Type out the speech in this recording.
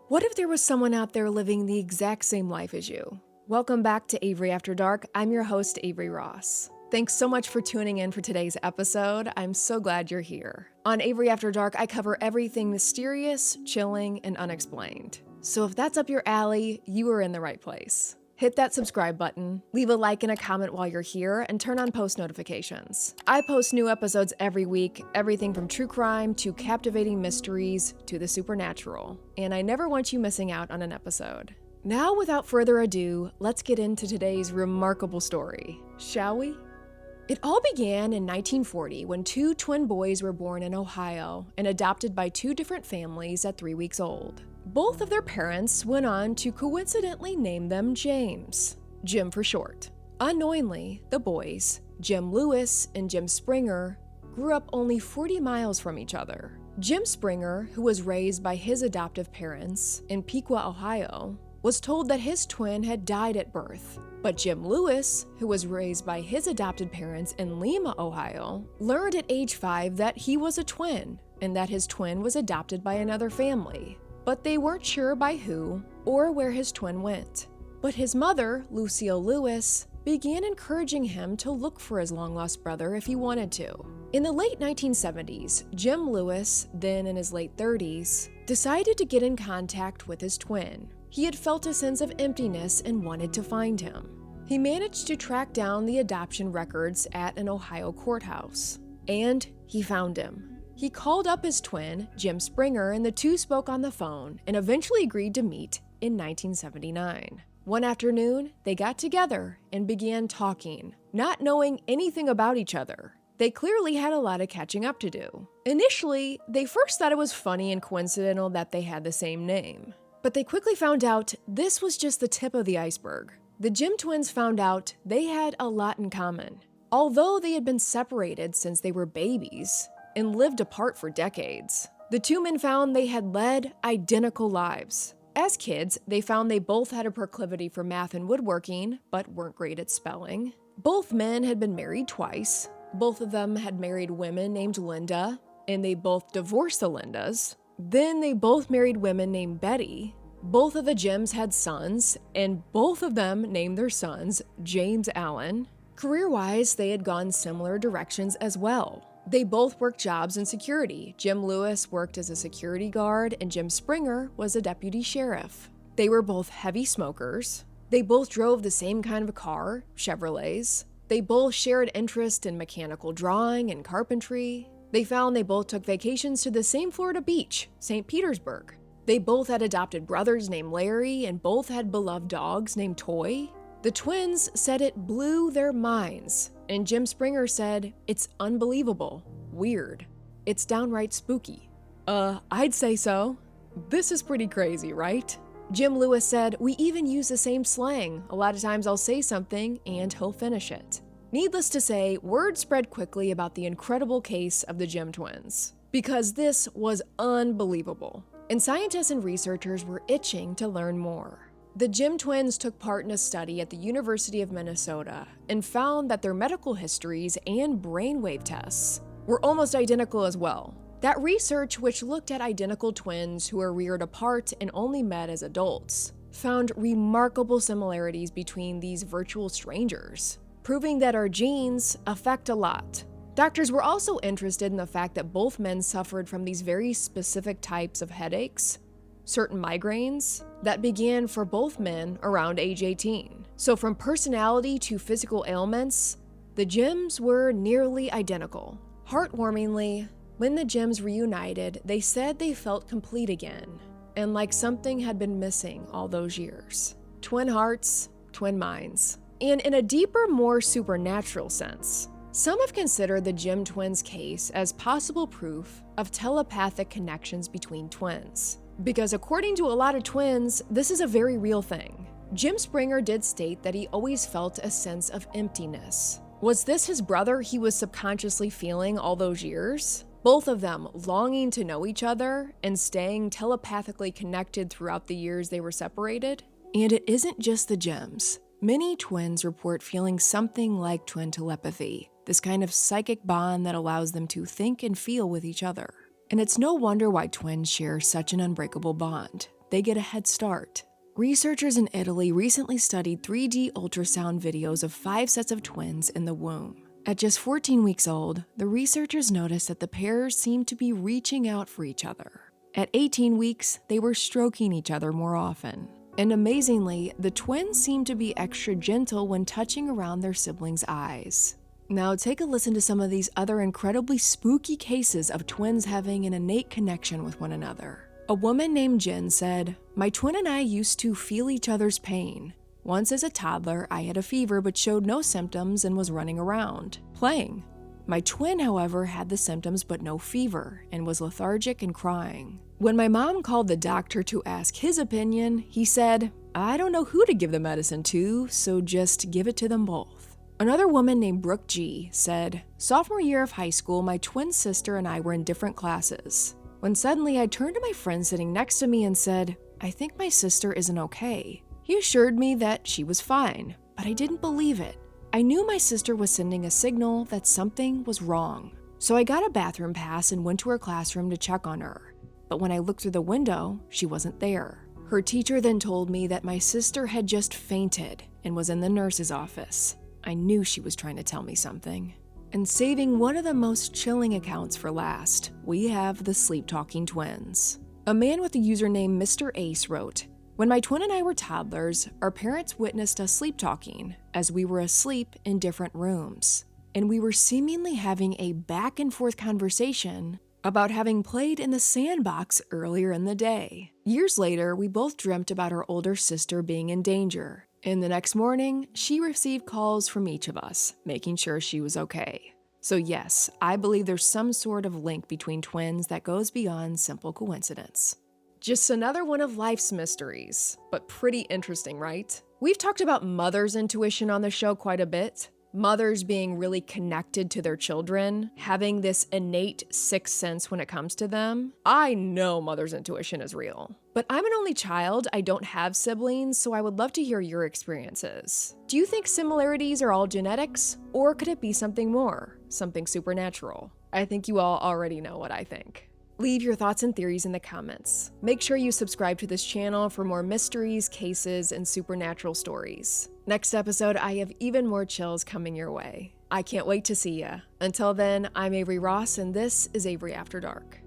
What if there was someone out there living the exact same life as you? Welcome back to Avery After Dark. I'm your host, Avery Ross. Thanks so much for tuning in for today's episode. I'm so glad you're here. On Avery After Dark, I cover everything mysterious, chilling, and unexplained. So if that's up your alley, you are in the right place. Hit that subscribe button, leave a like and a comment while you're here, and turn on post notifications. I post new episodes every week, everything from true crime to captivating mysteries to the supernatural, and I never want you missing out on an episode. Now, without further ado, let's get into today's remarkable story, shall we? It all began in 1940 when two twin boys were born in Ohio and adopted by two different families at 3 weeks old. Both of their parents went on to coincidentally name them James, Jim for short. Unknowingly, the boys, Jim Lewis and Jim Springer, grew up only 40 miles from each other. Jim Springer, who was raised by his adoptive parents in Piqua, Ohio, was told that his twin had died at birth. But Jim Lewis, who was raised by his adopted parents in Lima, Ohio, learned at age 5 that he was a twin and that his twin was adopted by another family. But they weren't sure by who or where his twin went. But his mother, Lucille Lewis, began encouraging him to look for his long-lost brother if he wanted to. In the late 1970s, Jim Lewis, then in his late 30s, decided to get in contact with his twin. He had felt a sense of emptiness and wanted to find him. He managed to track down the adoption records at an Ohio courthouse, and he found him. He called up his twin, Jim Springer, and the two spoke on the phone and eventually agreed to meet in 1979. One afternoon, they got together and began talking, not knowing anything about each other. They clearly had a lot of catching up to do. Initially, they first thought it was funny and coincidental that they had the same name. But they quickly found out this was just the tip of the iceberg. The Jim twins found out they had a lot in common. Although they had been separated since they were babies and lived apart for decades, the two men found they had led identical lives. As kids, they found they both had a proclivity for math and woodworking, but weren't great at spelling. Both men had been married twice. Both of them had married women named Linda, and they both divorced the Lindas. Then they both married women named Betty. Both of the Jims had sons, and both of them named their sons James Allen. Career-wise, they had gone similar directions as well. They both worked jobs in security. Jim Lewis worked as a security guard, and Jim Springer was a deputy sheriff. They were both heavy smokers. They both drove the same kind of a car, Chevrolets. They both shared interest in mechanical drawing and carpentry. They found they both took vacations to the same Florida beach, St. Petersburg. They both had adopted brothers named Larry, and both had beloved dogs named Toy. The twins said it blew their minds, and Jim Springer said, "It's unbelievable, weird, it's downright spooky." I'd say so. This is pretty crazy, right? Jim Lewis said, "We even use the same slang. A lot of times I'll say something and he'll finish it." Needless to say, word spread quickly about the incredible case of the Jim twins, because this was unbelievable, and scientists and researchers were itching to learn more. The Jim twins took part in a study at the University of Minnesota and found that their medical histories and brainwave tests were almost identical as well. That research, which looked at identical twins who were reared apart and only met as adults, found remarkable similarities between these virtual strangers, proving that our genes affect a lot. Doctors were also interested in the fact that both men suffered from these very specific types of headaches, certain migraines, that began for both men around age 18. So from personality to physical ailments, the Jims were nearly identical. Heartwarmingly, when the Jims reunited, they said they felt complete again, and like something had been missing all those years. Twin hearts, twin minds. And in a deeper, more supernatural sense, some have considered the Jim twins' case as possible proof of telepathic connections between twins. Because according to a lot of twins, this is a very real thing. Jim Springer did state that he always felt a sense of emptiness. Was this his brother he was subconsciously feeling all those years? Both of them longing to know each other and staying telepathically connected throughout the years they were separated? And it isn't just the Jims. Many twins report feeling something like twin telepathy, this kind of psychic bond that allows them to think and feel with each other. And it's no wonder why twins share such an unbreakable bond. they get a head start. Researchers in Italy recently studied 3D ultrasound videos of 5 sets of twins in the womb. At just 14 weeks old, the researchers noticed that the pairs seemed to be reaching out for each other. At 18 weeks, they were stroking each other more often. And amazingly, the twins seemed to be extra gentle when touching around their siblings' eyes. Now take a listen to some of these other incredibly spooky cases of twins having an innate connection with one another. A woman named Jen said, "My twin and I used to feel each other's pain. Once as a toddler, I had a fever but showed no symptoms and was running around, playing. My twin, however, had the symptoms but no fever and was lethargic and crying. When my mom called the doctor to ask his opinion, he said, 'I don't know who to give the medicine to, so just give it to them both.'" Another woman named Brooke G. said, "Sophomore year of high school, my twin sister and I were in different classes. When suddenly I turned to my friend sitting next to me and said, 'I think my sister isn't okay.' He assured me that she was fine, but I didn't believe it. I knew my sister was sending a signal that something was wrong. So I got a bathroom pass and went to her classroom to check on her. But when I looked through the window, she wasn't there. Her teacher then told me that my sister had just fainted and was in the nurse's office. I knew she was trying to tell me something." And saving one of the most chilling accounts for last, we have the sleep-talking twins. A man with the username Mr. Ace wrote, "When my twin and I were toddlers, our parents witnessed us sleep-talking as we were asleep in different rooms. And we were seemingly having a back-and-forth conversation about having played in the sandbox earlier in the day. Years later, we both dreamt about our older sister being in danger. And the next morning, she received calls from each of us, making sure she was okay." So yes, I believe there's some sort of link between twins that goes beyond simple coincidence. Just another one of life's mysteries, but pretty interesting, right? We've talked about mothers' intuition on the show quite a bit. Mothers being really connected to their children, having this innate sixth sense when it comes to them. I know mother's intuition is real. But I'm an only child, I don't have siblings, so I would love to hear your experiences. Do you think similarities are all genetics, or could it be something more, something supernatural? I think you all already know what I think. Leave your thoughts and theories in the comments. Make sure you subscribe to this channel for more mysteries, cases, and supernatural stories. Next episode, I have even more chills coming your way. I can't wait to see ya. Until then, I'm Avery Ross, and this is Avery After Dark.